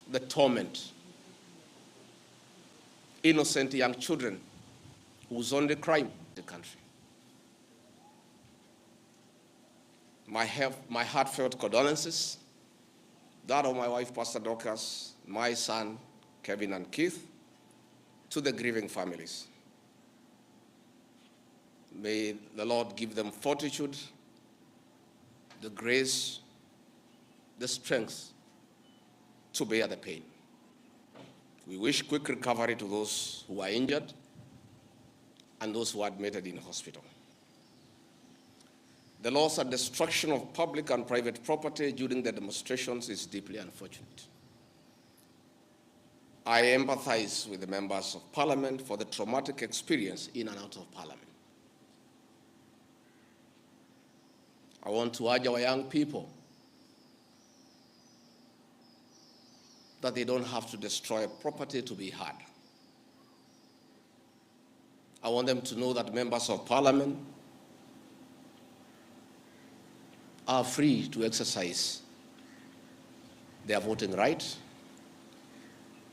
The torment. Innocent young children whose only crime in the country. My heartfelt condolences, that of my wife, Pastor Dorcas, my son, Kevin and Keith, to the grieving families. May the Lord give them fortitude, the grace, the strength to bear the pain. We wish quick recovery to those who are injured and those who are admitted in hospital. The loss and destruction of public and private property during the demonstrations is deeply unfortunate. I empathize with the members of Parliament for the traumatic experience in and out of Parliament. I want to urge our young people that they don't have to destroy property to be heard. I want them to know that members of Parliament are free to exercise their voting right.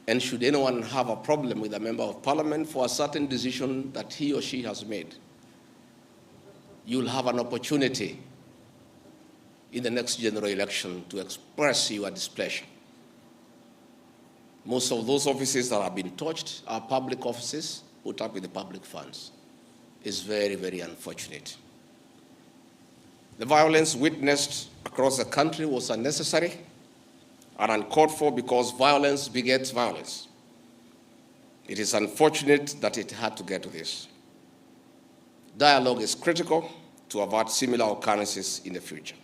And should anyone have a problem with a member of Parliament for a certain decision that he or she has made, you'll have an opportunity in the next general election to express your displeasure. Most of those offices that have been touched are public offices put up with the public funds. It's very, very unfortunate. The violence witnessed across the country was unnecessary and uncalled for because violence begets violence. It is unfortunate that it had to get to this. Dialogue is critical to avert similar occurrences in the future.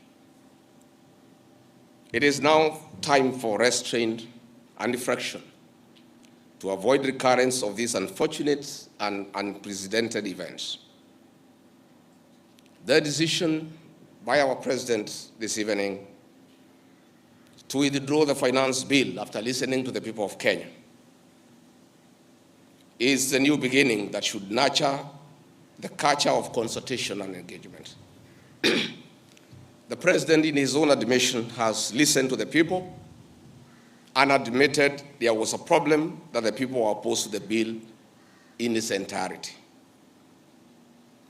It is now time for restraint and reflection to avoid recurrence of these unfortunate and unprecedented events. The decision by our President this evening to withdraw the finance bill after listening to the people of Kenya is the new beginning that should nurture the culture of consultation and engagement. The President, in his own admission, has listened to the people and admitted there was a problem, that the people were opposed to the bill in its entirety.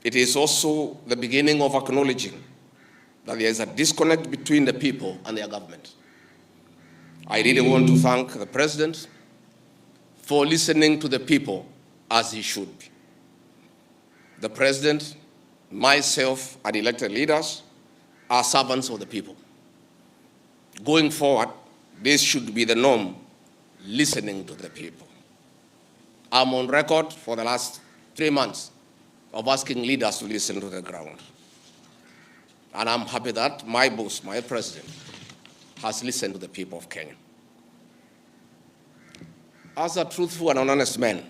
It is also the beginning of acknowledging that there is a disconnect between the people and their government. I really want to thank the President for listening to the people as he should be. The President, myself, and elected leaders are servants of the people. Going forward, this should be the norm, listening to the people. I'm on record for the last 3 months of asking leaders to listen to the ground. And I'm happy that my boss, my President, has listened to the people of Kenya. As a truthful and honest man,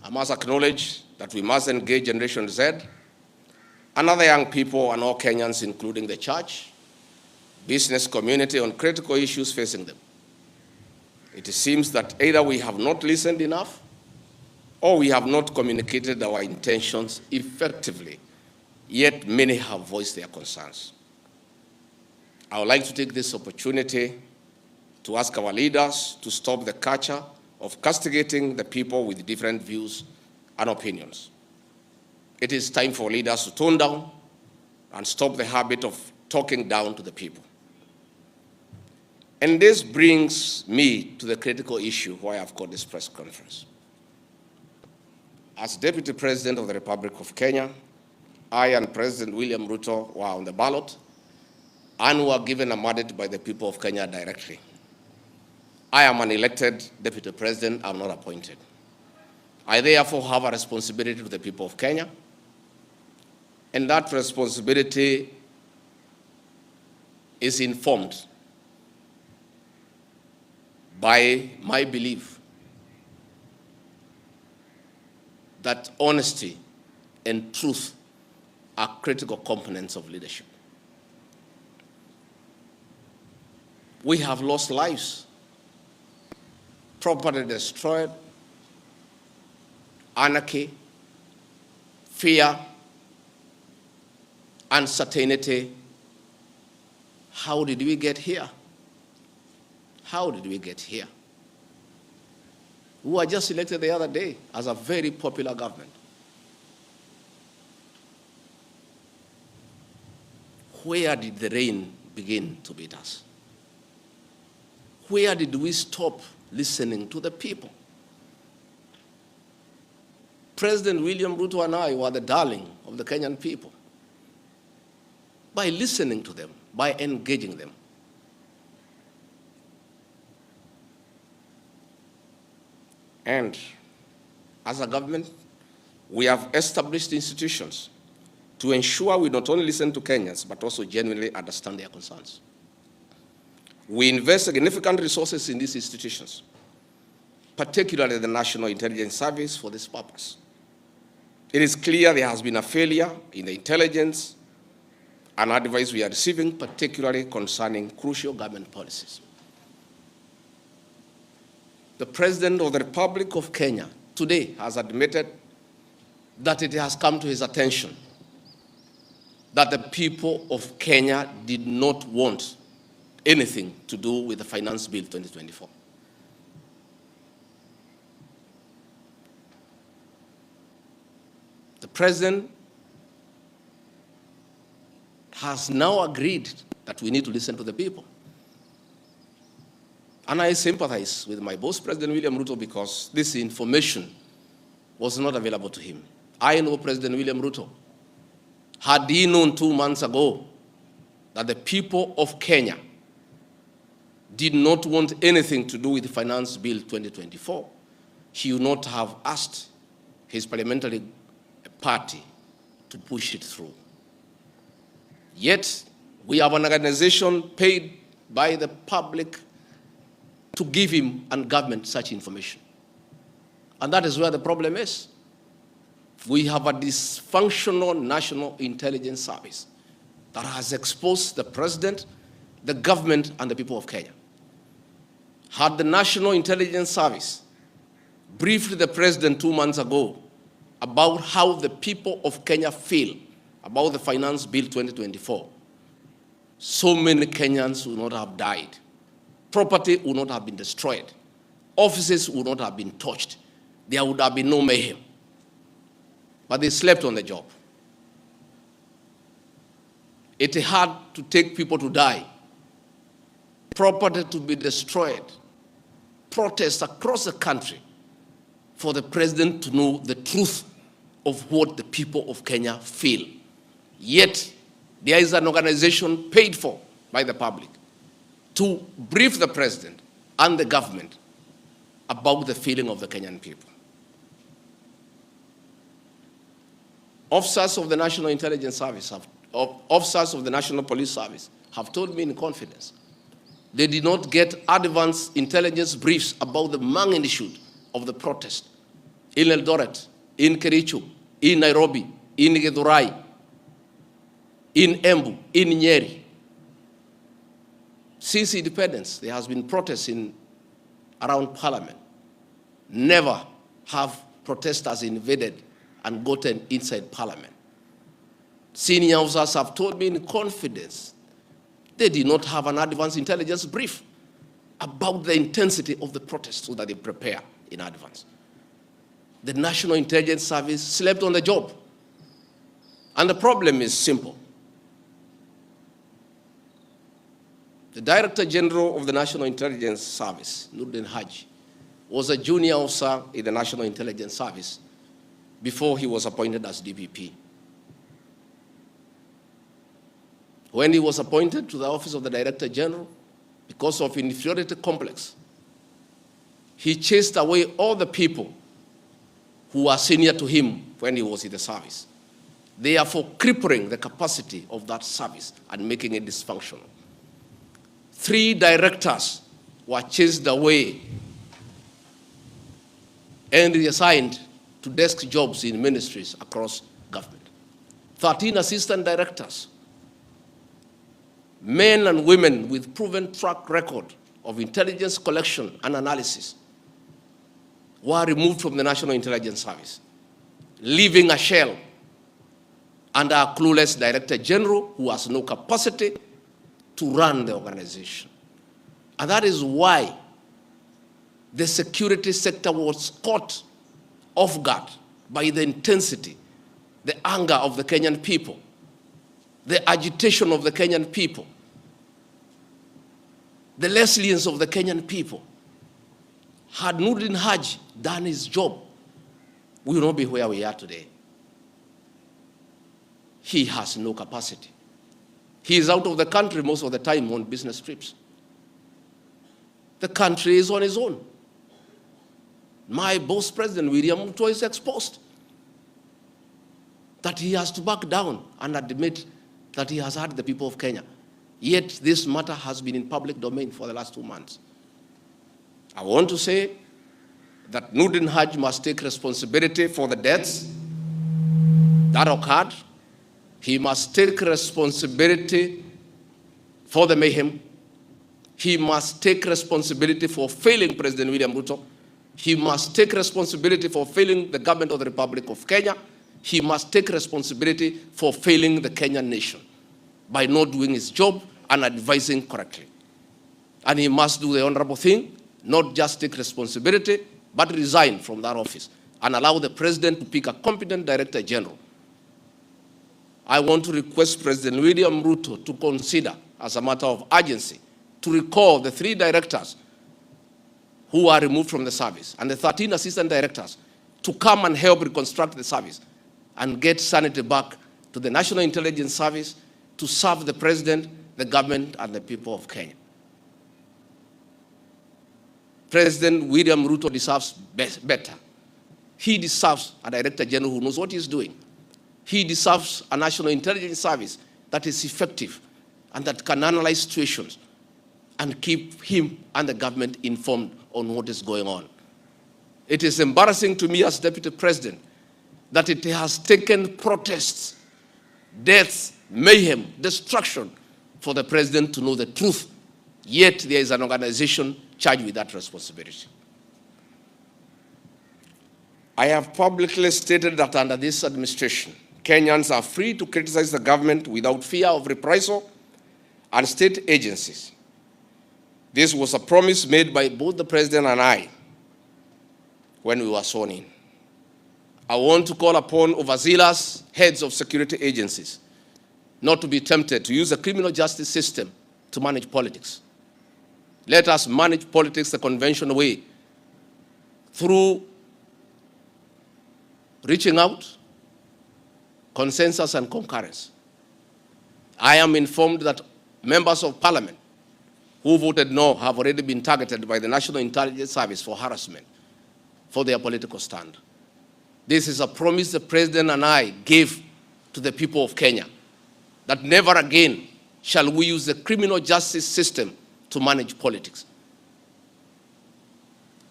I must acknowledge that we must engage Generation Z and other young people and all Kenyans, including the church, business community, on critical issues facing them. It seems that either we have not listened enough or we have not communicated our intentions effectively, yet many have voiced their concerns. I would like to take this opportunity to ask our leaders to stop the culture of castigating the people with different views and opinions. It is time for leaders to tone down and stop the habit of talking down to the people. And this brings me to the critical issue why I've called this press conference. As Deputy President of the Republic of Kenya, I and President William Ruto were on the ballot and were given a mandate by the people of Kenya directly. I am an elected Deputy President, I'm not appointed. I therefore have a responsibility to the people of Kenya, and that responsibility is informed by my belief that honesty and truth are critical components of leadership. We have lost lives, property destroyed, anarchy, fear, uncertainty. How did we get here? How did we get here? We were just elected the other day as a very popular government. Where did the rain begin to beat us? Where did we stop listening to the people? President William Ruto and I were the darling of the Kenyan people by listening to them, by engaging them. And as a government, we have established institutions to ensure we not only listen to Kenyans, but also genuinely understand their concerns. We invest significant resources in these institutions, particularly the National Intelligence Service, for this purpose. It is clear there has been a failure in the intelligence and advice we are receiving, particularly concerning crucial government policies. The President of the Republic of Kenya today has admitted that it has come to his attention that the people of Kenya did not want anything to do with the Finance Bill 2024. The President has now agreed that we need to listen to the people. And I sympathize with my boss, President William Ruto, because this information was not available to him. I know President William Ruto. Had he known 2 months ago that the people of Kenya did not want anything to do with the Finance Bill 2024, he would not have asked his parliamentary party to push it through. Yet, we have an organization paid by the public to give him and government such information. And that is where the problem is. We have a dysfunctional National Intelligence Service that has exposed the President, the government, and the people of Kenya. Had the National Intelligence Service briefed the President 2 months ago about how the people of Kenya feel about the Finance Bill 2024, so many Kenyans would not have died. Property would not have been destroyed. Offices would not have been touched. There would have been no mayhem. But they slept on the job. It had to take people to die, property to be destroyed, protests across the country for the President to know the truth of what the people of Kenya feel. Yet, there is an organization paid for by the public to brief the President and the government about the feeling of the Kenyan people. Officers of the National Intelligence Service, officers of the National Police Service have told me in confidence they did not get advance intelligence briefs about the magnitude of the protest in Eldoret, in Kericho, in Nairobi, in Githurai, in Embu, in Nyeri. Since independence, there has been protests around Parliament. Never have protesters invaded and gotten inside Parliament. Senior officers have told me in confidence they did not have an advance intelligence brief about the intensity of the protest so that they prepare in advance. The National Intelligence Service slept on the job. And the problem is simple. The Director General of the National Intelligence Service, Nuruddin Haji, was a junior officer in the National Intelligence Service before he was appointed as DPP. When he was appointed to the office of the Director General, because of inferiority complex, he chased away all the people who were senior to him when he was in the service, therefore crippling the capacity of that service and making it dysfunctional. 3 directors were chased away and reassigned to desk jobs in ministries across government. 13 assistant directors, men and women with proven track record of intelligence collection and analysis, were removed from the National Intelligence Service, leaving a shell under a clueless Director General who has no capacity to run the organization. And that is why the security sector was caught off guard by the intensity, the anger of the Kenyan people, the agitation of the Kenyan people, the resilience of the Kenyan people. Had Nuruddin Haji done his job, we will not be where we are today. He has no capacity. He is out of the country most of the time on business trips. The country is on his own. My boss, President William Ruto, is exposed that he has to back down and admit that he has hurt the people of Kenya. Yet this matter has been in public domain for the last 2 months. I want to say that Nuruddin Haji must take responsibility for the deaths that occurred. He must take responsibility for the mayhem. He must take responsibility for failing President William Ruto. He must take responsibility for failing the government of the Republic of Kenya. He must take responsibility for failing the Kenyan nation by not doing his job and advising correctly. And he must do the honorable thing, not just take responsibility, but resign from that office and allow the president to pick a competent Director General. I want to request President William Ruto to consider, as a matter of urgency, to recall the 3 directors who are removed from the service and the 13 assistant directors to come and help reconstruct the service and get sanity back to the National Intelligence Service to serve the president, the government, and the people of Kenya. President William Ruto deserves better. He deserves a Director General who knows what he's doing. He deserves a National Intelligence Service that is effective and that can analyze situations and keep him and the government informed on what is going on. It is embarrassing to me as Deputy President that it has taken protests, deaths, mayhem, destruction for the president to know the truth. Yet there is an organization charged with that responsibility. I have publicly stated that under this administration, Kenyans are free to criticize the government without fear of reprisal and state agencies. This was a promise made by both the president and I when we were sworn in. I want to call upon overzealous heads of security agencies not to be tempted to use the criminal justice system to manage politics. Let us manage politics the conventional way, through reaching out, consensus, and concurrence. I am informed that members of parliament who voted no have already been targeted by the National Intelligence Service for harassment for their political stand. This is a promise the president and I gave to the people of Kenya, that never again shall we use the criminal justice system to manage politics.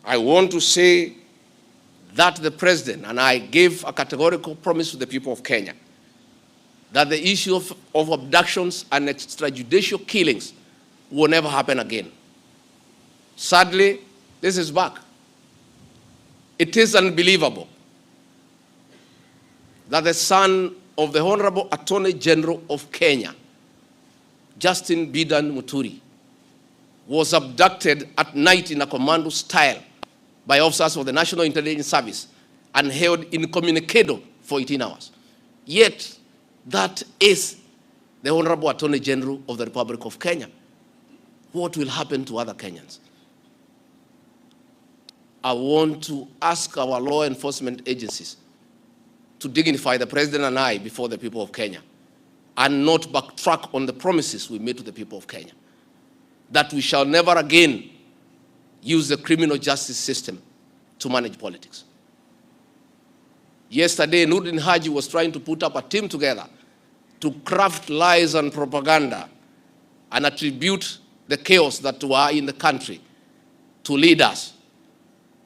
I want to say that the President and I gave a categorical promise to the people of Kenya that the issue of abductions and extrajudicial killings will never happen again. Sadly, this is back. It is unbelievable that the son of the Honorable Attorney General of Kenya, Justin Bidan Muturi, was abducted at night in a commando style by officers of the National Intelligence Service and held incommunicado for 18 hours. Yet, that is the Honorable Attorney General of the Republic of Kenya. What will happen to other Kenyans? I want to ask our law enforcement agencies to dignify the President and I before the people of Kenya and not backtrack on the promises we made to the people of Kenya, that we shall never again use the criminal justice system to manage politics. Yesterday, Nurdin Haji was trying to put up a team together to craft lies and propaganda and attribute the chaos that were in the country to leaders,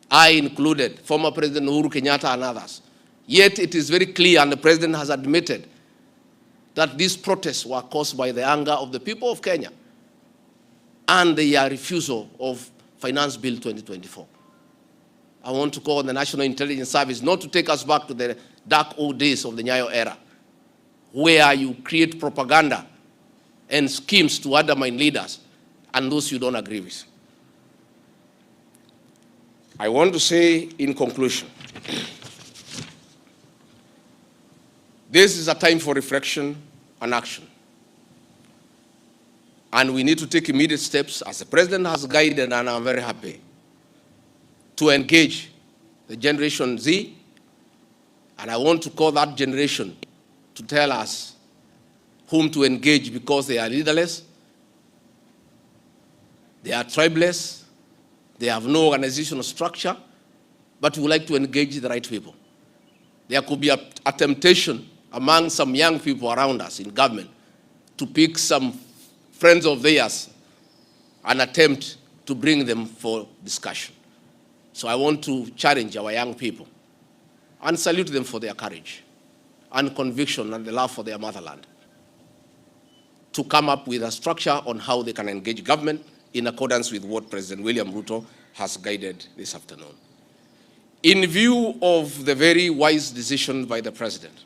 I included, former President Uhuru Kenyatta and others. Yet it is very clear, and the President has admitted, that these protests were caused by the anger of the people of Kenya and their refusal of Finance Bill 2024. I want to call on the National Intelligence Service not to take us back to the dark old days of the Nyayo era, where you create propaganda and schemes to undermine leaders and those you don't agree with. I want to say in conclusion, this is a time for reflection and action. And we need to take immediate steps, as the President has guided, and I'm very happy, to engage the Generation Z. And I want to call that generation to tell us whom to engage, because they are leaderless, they are tribeless, they have no organizational structure, but we would like to engage the right people. There could be a temptation among some young people around us in government to pick some friends of theirs and attempt to bring them for discussion. So I want to challenge our young people and salute them for their courage and conviction and the love for their motherland to come up with a structure on how they can engage government in accordance with what President William Ruto has guided this afternoon. In view of the very wise decision by the President,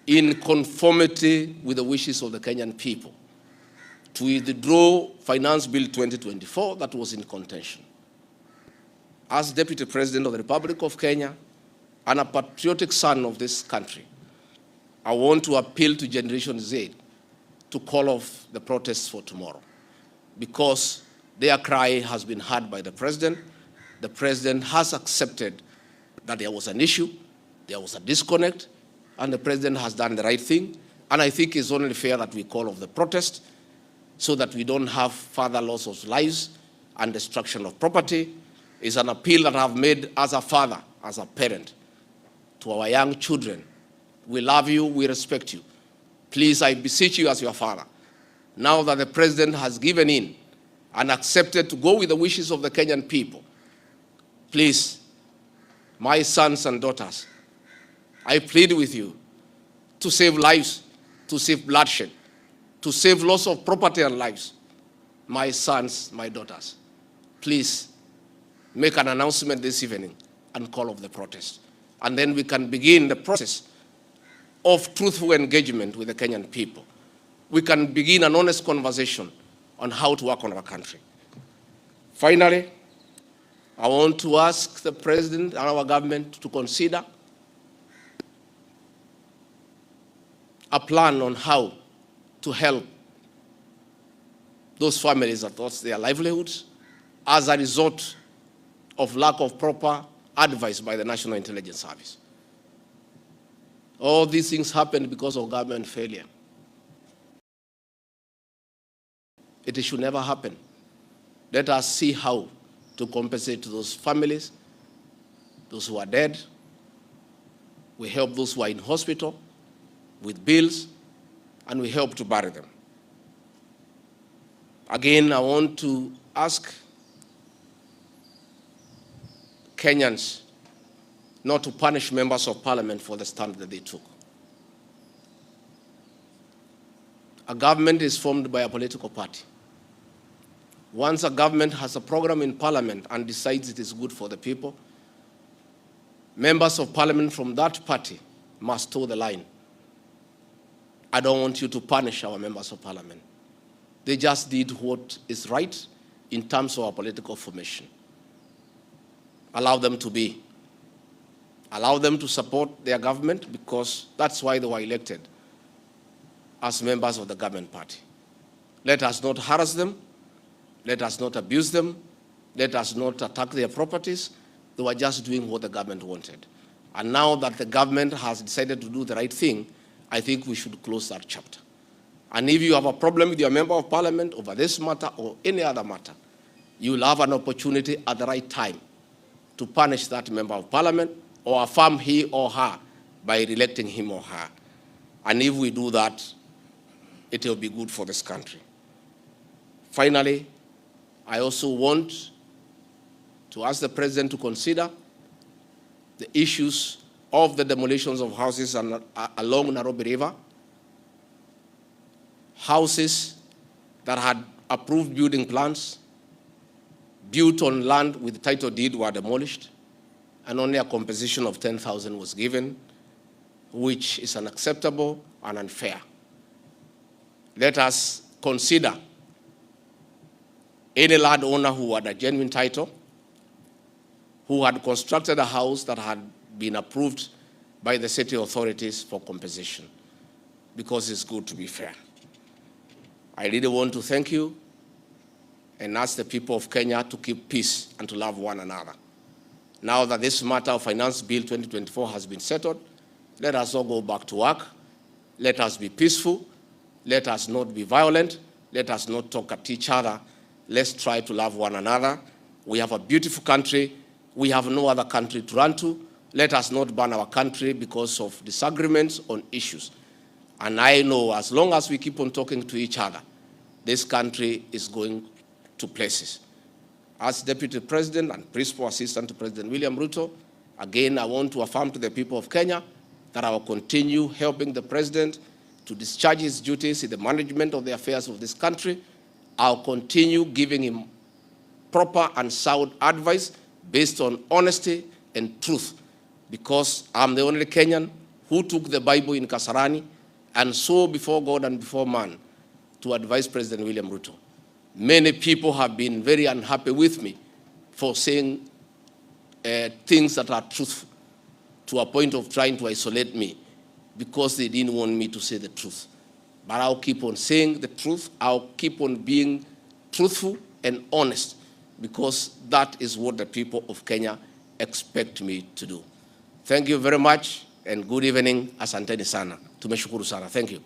in conformity with the wishes of the Kenyan people, to withdraw Finance Bill 2024 that was in contention, as Deputy President of the Republic of Kenya and a patriotic son of this country, I want to appeal to Generation Z to call off the protests for tomorrow, because their cry has been heard by the President. The President has accepted that there was an issue, there was a disconnect, and the President has done the right thing. And I think it's only fair that we call off the protest so that we don't have further loss of lives and destruction of property. It's an appeal that I've made as a father, as a parent, to our young children. We love you, we respect you. Please, I beseech you as your father, now that the President has given in and accepted to go with the wishes of the Kenyan people, please, my sons and daughters, I plead with you to save lives, to save bloodshed, to save loss of property and lives. My sons, my daughters, please make an announcement this evening and call off the protest. And then we can begin the process of truthful engagement with the Kenyan people. We can begin an honest conversation on how to work on our country. Finally, I want to ask the President and our government to consider a plan on how to help those families that lost their livelihoods as a result of lack of proper advice by the National Intelligence Service. All these things happened because of government failure. It should never happen. Let us see how to compensate those families, those who are dead. We help those who are in hospital with bills, and we help to bury them. Again, I want to ask Kenyans not to punish members of parliament for the stand that they took. A government is formed by a political party. Once a government has a program in parliament and decides it is good for the people, members of parliament from that party must toe the line. I don't want you to punish our members of parliament. They just did what is right in terms of our political formation. Allow them to be. Allow them to support their government, because that's why they were elected as members of the government party. Let us not harass them. Let us not abuse them. Let us not attack their properties. They were just doing what the government wanted. And now that the government has decided to do the right thing, I think we should close that chapter. And if you have a problem with your member of parliament over this matter or any other matter, you will have an opportunity at the right time to punish that member of parliament or affirm he or her by re-electing him or her. And if we do that, it will be good for this country. Finally, I also want to ask the president to consider the issues of the demolitions of houses along Nairobi River. Houses that had approved building plans, built on land with title deed, were demolished, and only a compensation of 10,000 was given, which is unacceptable and unfair. Let us consider any landowner who had a genuine title, who had constructed a house that had been approved by the city authorities for compensation, because it's good to be fair. I really want to thank you and ask the people of Kenya to keep peace and to love one another. Now that this matter of Finance Bill 2024 has been settled, let us all go back to work. Let us be peaceful. Let us not be violent. Let us not talk at each other. Let's try to love one another. We have a beautiful country. We have no other country to run to. Let us not burn our country because of disagreements on issues. And I know as long as we keep on talking to each other, this country is going to places. As Deputy President and Principal Assistant to President William Ruto, again, I want to affirm to the people of Kenya that I will continue helping the President to discharge his duties in the management of the affairs of this country. I'll continue giving him proper and sound advice based on honesty and truth, because I'm the only Kenyan who took the Bible in Kasarani and swore before God and before man to advise President William Ruto. Many people have been very unhappy with me for saying things that are truthful, to a point of trying to isolate me because they didn't want me to say the truth. But I'll keep on saying the truth. I'll keep on being truthful and honest, because that is what the people of Kenya expect me to do. Thank you very much and good evening. Asanteni sana. Tumeshukuru sana. Thank you.